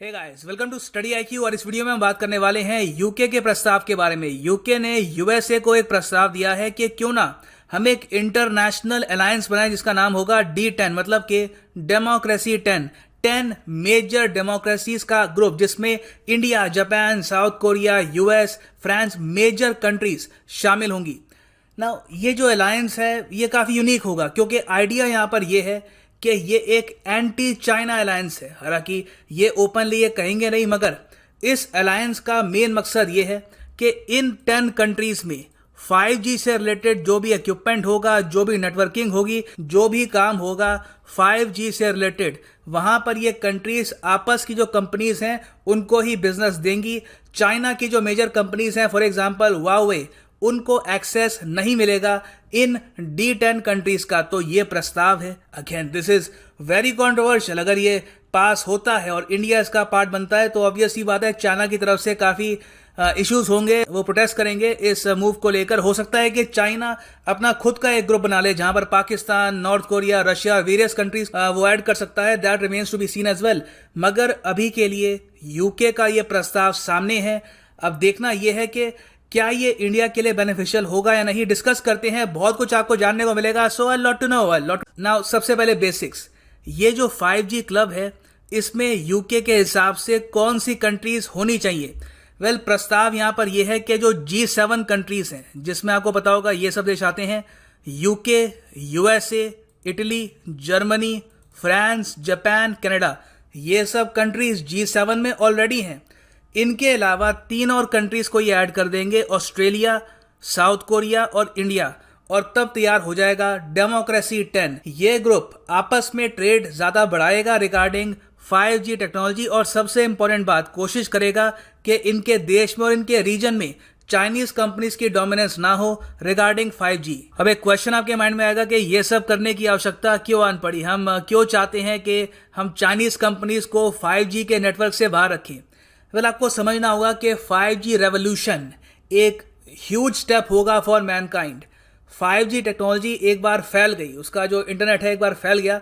Hey guys, welcome to study IQ. और इस video में हम बात करने वाले हैं यूके के प्रस्ताव के बारे में। यूके ने यूएसए को एक प्रस्ताव दिया है कि क्यों ना हम एक इंटरनेशनल अलायंस बनाएं जिसका नाम होगा D10, मतलब कि डेमोक्रेसी 10 मेजर डेमोक्रेसीज का ग्रुप, जिसमें India, Japan, South Korea, US, France major countries शामिल होंगी ना। ये जो अलायंस है ये काफ़ी यूनिक होगा क्योंकि आइडिया यहाँ पर ये है कि ये एक एंटी चाइना अलायंस है। हालांकि ये ओपनली ये कहेंगे नहीं, मगर इस अलायंस का मेन मकसद ये है कि इन 10 कंट्रीज में 5G से रिलेटेड जो भी इक्विपमेंट होगा, जो भी नेटवर्किंग होगी, जो भी काम होगा 5G से रिलेटेड, वहां पर ये कंट्रीज आपस की जो कंपनीज हैं उनको ही बिजनेस देंगी। चाइना की जो मेजर कंपनीज हैं, फॉर एग्जांपल हुआवे, उनको एक्सेस नहीं मिलेगा इन D10 कंट्रीज का। तो ये प्रस्ताव है, again this is very controversial. अगर ये पास होता है और इंडिया इसका पार्ट बनता है तो ऑब्वियस सी बात है चाइना की तरफ से काफी इश्यूज होंगे, वो प्रोटेस्ट करेंगे इस मूव को लेकर। हो सकता है कि चाइना अपना खुद का एक ग्रुप बना ले जहां पर Pakistan, North Korea, Russia, various countries वो ऐड कर सकता है। That remains to be seen as well. मगर अभी के लिए यूके का ये प्रस्ताव सामने है। अब देखना यह है कि क्या ये इंडिया के लिए बेनिफिशियल होगा या नहीं। डिस्कस करते हैं, बहुत कुछ आपको जानने को मिलेगा। So I lot to know now. सबसे पहले बेसिक्स, ये जो 5G क्लब है इसमें यूके के हिसाब से कौन सी कंट्रीज होनी चाहिए। वेल, प्रस्ताव यहां पर यह है कि जो G7 कंट्रीज हैं, जिसमें आपको पता होगा ये सब देश आते हैं, UK, USA, Italy, Germany, France, Japan, Canada, ये सब कंट्रीज G7 में ऑलरेडी हैं। इनके अलावा 3 और कंट्रीज को ये ऐड कर देंगे, ऑस्ट्रेलिया, साउथ कोरिया और इंडिया, और तब तैयार हो जाएगा डेमोक्रेसी 10। ये ग्रुप आपस में ट्रेड ज्यादा बढ़ाएगा रिगार्डिंग 5G टेक्नोलॉजी, और सबसे इंपॉर्टेंट बात, कोशिश करेगा कि इनके देश में और इनके रीजन में चाइनीज कंपनीज की डोमिनेंस ना हो रिगार्डिंग 5G। अब एक क्वेश्चन आपके माइंड में आएगा कि ये सब करने की आवश्यकता क्यों आन पड़ी, हम क्यों चाहते हैं कि हम चाइनीज कंपनीज को 5G के नेटवर्क से बाहर रखें। वेल, आपको समझना होगा कि 5G रेवोल्यूशन एक ह्यूज स्टेप होगा फॉर मैनकाइंड। 5G टेक्नोलॉजी एक बार फैल गई, उसका जो इंटरनेट है एक बार फैल गया,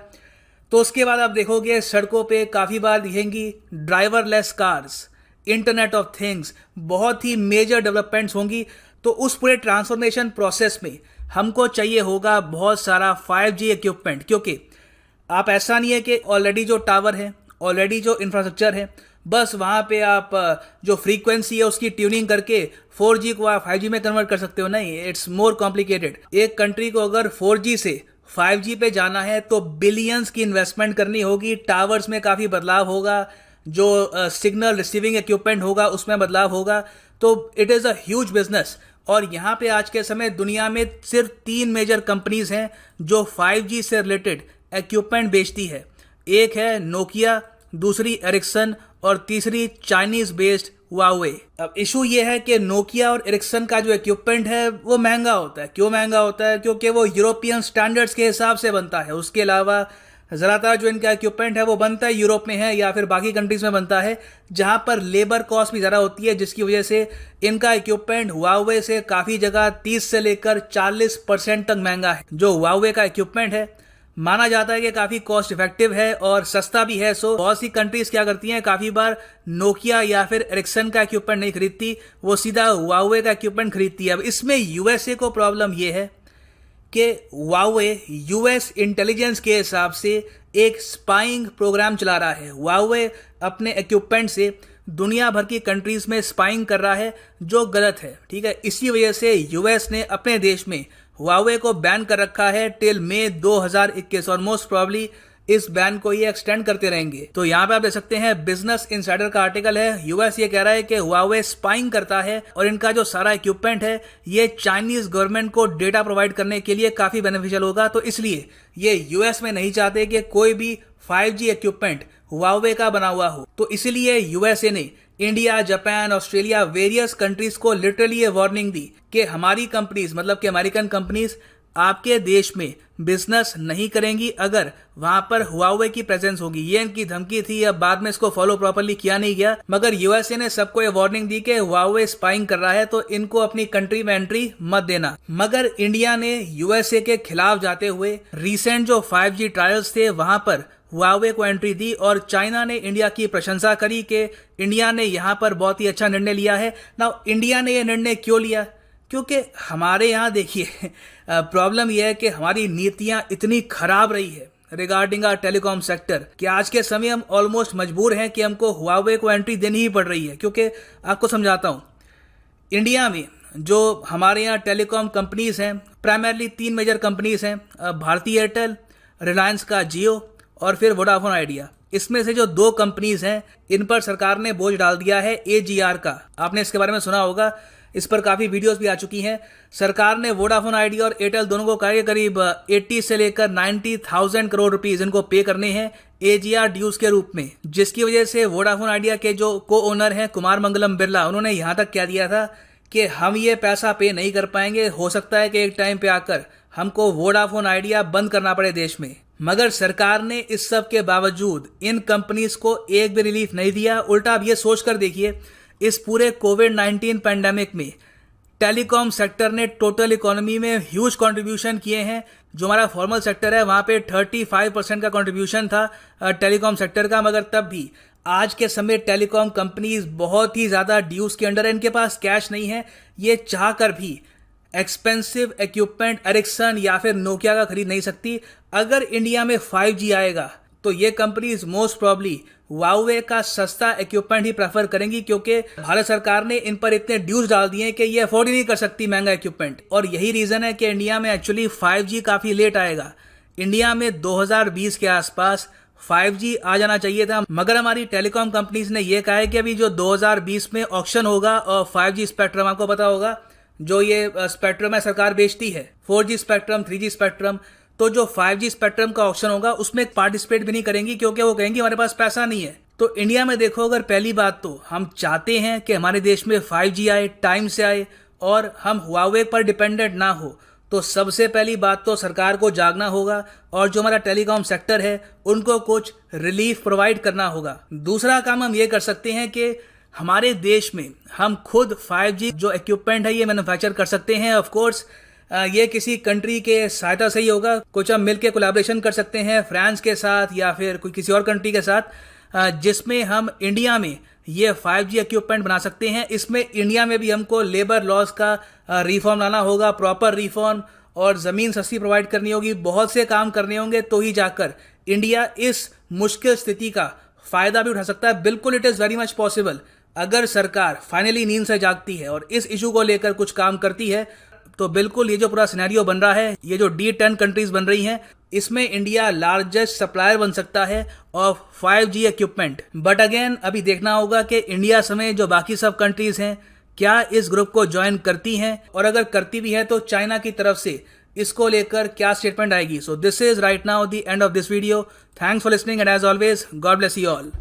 तो उसके बाद आप देखोगे सड़कों पे काफ़ी बार दिखेंगी driverless cars, internet of things, बहुत ही मेजर डेवलपमेंट्स होंगी। तो उस पूरे ट्रांसफॉर्मेशन प्रोसेस में हमको चाहिए होगा बहुत सारा 5G इक्विपमेंट, क्योंकि आप ऐसा नहीं है कि ऑलरेडी जो टावर है, ऑलरेडी जो इंफ्रास्ट्रक्चर है, बस वहाँ पे आप जो फ्रीक्वेंसी है उसकी ट्यूनिंग करके 4G को आप 5G में कन्वर्ट कर सकते हो। नहीं, इट्स मोर कॉम्प्लिकेटेड। एक कंट्री को अगर 4G से 5G पे जाना है तो बिलियंस की इन्वेस्टमेंट करनी होगी, टावर्स में काफ़ी बदलाव होगा, जो सिग्नल रिसीविंग इक्विपमेंट होगा उसमें बदलाव होगा। तो it is a huge business. और यहाँ पे आज के समय दुनिया में सिर्फ 3 मेजर कंपनीज हैं जो 5G से रिलेटेड इक्विपमेंट बेचती है। एक है नोकिया, दूसरी एरिक्सन और तीसरी चाइनीज बेस्ड हुआवे। अब इशू ये है कि नोकिया और एरिक्सन का जो इक्विपमेंट है वो महंगा होता है। क्यों महंगा होता है? क्योंकि वो यूरोपियन स्टैंडर्ड्स के हिसाब से बनता है। उसके अलावा ज़्यादातर जो इनका इक्विपमेंट है वो बनता है यूरोप में है या फिर बाकी कंट्रीज में बनता है, जहां पर लेबर कॉस्ट भी ज़्यादा होती है, जिसकी वजह से इनका इक्विपमेंट हुआवे से काफ़ी जगह 30 से लेकर 40% तक महंगा है। जो हुआवे का इक्विपमेंट है माना जाता है कि काफ़ी कॉस्ट इफेक्टिव है और सस्ता भी है। सो बहुत सी कंट्रीज क्या करती हैं, काफ़ी बार नोकिया या फिर एरिक्सन का इक्विपमेंट नहीं खरीदती, वो सीधा हुआवे का इक्विपमेंट खरीदती है। अब इसमें यूएसए को प्रॉब्लम ये है कि हुआवे यूएस इंटेलिजेंस के हिसाब से एक स्पाइंग प्रोग्राम चला रहा है। हुआवे अपने इक्विपमेंट से दुनिया भर की कंट्रीज में स्पाइंग कर रहा है, जो गलत है। ठीक है, इसी वजह से यूएस ने अपने देश में हुआवे को बैन कर रखा है टिल मई 2021, और मोस्ट प्रॉब्ली इस बैन को ये एक्सटेंड करते रहेंगे। तो यहाँ पे आप देख सकते हैं बिजनेस इनसाइडर का आर्टिकल है। यूएस ये कह रहा है कि हुआवे स्पाइंग करता है और इनका जो सारा इक्विपमेंट है ये चाइनीज गवर्नमेंट को डेटा प्रोवाइड करने के लिए काफी बेनिफिशियल होगा। तो इसलिए ये यूएस में नहीं चाहते कि कोई भी 5G इक्विपमेंट हुआवे का बना हुआ हो। तो इसलिए यूएसए ने India, Japan, Australia, various countries को लिटरली ये वार्निंग दी कि हमारी कंपनीज, मतलब कि अमेरिकन कंपनीज, आपके देश में बिजनेस नहीं करेंगी अगर वहां पर हुआवे की प्रेजेंस होगी। ये इनकी धमकी थी। अब बाद में इसको फॉलो प्रॉपर्ली किया नहीं गया, मगर यूएसए ने सबको ये वार्निंग दी कि हुआवे स्पाइंग कर रहा है तो इनको अपनी कंट्री में एंट्री मत देना। मगर इंडिया ने यूएसए के खिलाफ जाते हुए रिसेंट जो 5G ट्रायल्स थे वहां पर हुआवे को एंट्री दी और चाइना ने इंडिया की प्रशंसा करी कि इंडिया ने यहाँ पर बहुत ही अच्छा निर्णय लिया है। ना इंडिया ने यह निर्णय क्यों लिया? क्योंकि हमारे यहाँ देखिए प्रॉब्लम यह है कि हमारी नीतियाँ इतनी खराब रही है रिगार्डिंग आर टेलीकॉम सेक्टर कि आज के समय हम ऑलमोस्ट मजबूर हैं कि हमको हुआवे को एंट्री देनी ही पड़ रही है। क्योंकि आपको समझाता हूँ, इंडिया में जो हमारे यहाँ टेलीकॉम कंपनीज हैं, प्राइमरली 3 मेजर कंपनीज हैं, भारती एयरटेल, रिलायंस का जियो और फिर वोडाफोन आइडिया। इसमें से जो 2 कंपनीज हैं इन पर सरकार ने बोझ डाल दिया है AGR का। आपने इसके बारे में सुना होगा, इस पर काफ़ी वीडियोस भी आ चुकी हैं। सरकार ने वोडाफोन आइडिया और एयरटेल दोनों को करीब 80 से लेकर 90,000 करोड़ रुपीस इनको पे करने हैं AGR ड्यूज के रूप में, जिसकी वजह से वोडाफोन आइडिया के जो को ओनर हैं कुमार मंगलम बिरला, उन्होंने यहाँ तक कह दिया था कि हम ये पैसा पे नहीं कर पाएंगे, हो सकता है कि एक टाइम पे आकर हमको वोडाफोन आइडिया बंद करना पड़े देश में। मगर सरकार ने इस सब के बावजूद इन कंपनीज को एक भी रिलीफ नहीं दिया। उल्टा आप ये सोच कर देखिए, इस पूरे कोविड-19 पैंडेमिक में टेलीकॉम सेक्टर ने टोटल इकोनॉमी में ह्यूज कंट्रीब्यूशन किए हैं। जो हमारा फॉर्मल सेक्टर है वहाँ पे 35% का कंट्रीब्यूशन था टेलीकॉम सेक्टर का। मगर तब भी आज के समय टेलीकॉम कंपनीज बहुत ही ज़्यादा ड्यूज के अंडर है, इनके पास कैश नहीं है। ये चाह कर भी एक्सपेंसिव इक्विपमेंट एरिक्सन या फिर नोकिया का खरीद नहीं सकती। अगर इंडिया में 5G आएगा तो ये कंपनीज मोस्ट प्रॉब्ली हुआवे का सस्ता इक्विपमेंट ही प्रेफर करेंगी, क्योंकि भारत सरकार ने इन पर इतने ड्यूज डाल दिए हैं कि ये अफोर्ड ही नहीं कर सकती महंगा इक्विपमेंट। और यही रीज़न है कि इंडिया में एक्चुअली 5G काफ़ी लेट आएगा। इंडिया में 2020 के आसपास 5G आ जाना चाहिए था, मगर हमारी टेलीकॉम कंपनीज ने यह कहा है कि अभी जो 2020 में ऑक्शन होगा और 5G स्पेक्ट्रम, आपको पता होगा जो ये स्पेक्ट्रम है सरकार बेचती है, 4G स्पेक्ट्रम, 3G स्पेक्ट्रम, तो जो 5G स्पेक्ट्रम का ऑप्शन होगा उसमें पार्टिसिपेट भी नहीं करेंगी, क्योंकि वो कहेंगी हमारे पास पैसा नहीं है। तो इंडिया में देखो, अगर पहली बात तो हम चाहते हैं कि हमारे देश में 5G आए, टाइम से आए और हम हुआवे पर डिपेंडेंट ना हो, तो सबसे पहली बात तो सरकार को जागना होगा और जो हमारा टेलीकॉम सेक्टर है उनको कुछ रिलीफ प्रोवाइड करना होगा। दूसरा काम हम ये कर सकते हैं कि हमारे देश में हम खुद 5G जो इक्विपमेंट है ये मैन्युफैक्चर कर सकते हैं। ऑफ कोर्स ये किसी कंट्री के सहायता से ही होगा। कुछ हम मिलकर कोलैबोरेशन कर सकते हैं फ्रांस के साथ या फिर कोई किसी और कंट्री के साथ, जिसमें हम इंडिया में ये 5G इक्विपमेंट बना सकते हैं। इसमें इंडिया में भी हमको लेबर लॉज का रिफॉर्म लाना होगा, प्रॉपर रिफॉर्म, और ज़मीन सस्ती प्रोवाइड करनी होगी। बहुत से काम करने होंगे तो ही जाकर इंडिया इस मुश्किल स्थिति का फ़ायदा भी उठा सकता है। बिल्कुल, it is very much possible. अगर सरकार फाइनली नींद से जागती है और इस इशू को लेकर कुछ काम करती है तो बिल्कुल ये जो पूरा सिनेरियो बन रहा है, ये जो D10 कंट्रीज बन रही हैं, इसमें इंडिया लार्जेस्ट सप्लायर बन सकता है of 5G equipment. But again अभी देखना होगा कि इंडिया समेत जो बाकी सब कंट्रीज हैं क्या इस ग्रुप को ज्वाइन करती हैं, और अगर करती भी है तो चाइना की तरफ से इसको लेकर क्या स्टेटमेंट आएगी। So this is right now the end of this video. Thanks for listening and as always God bless you all.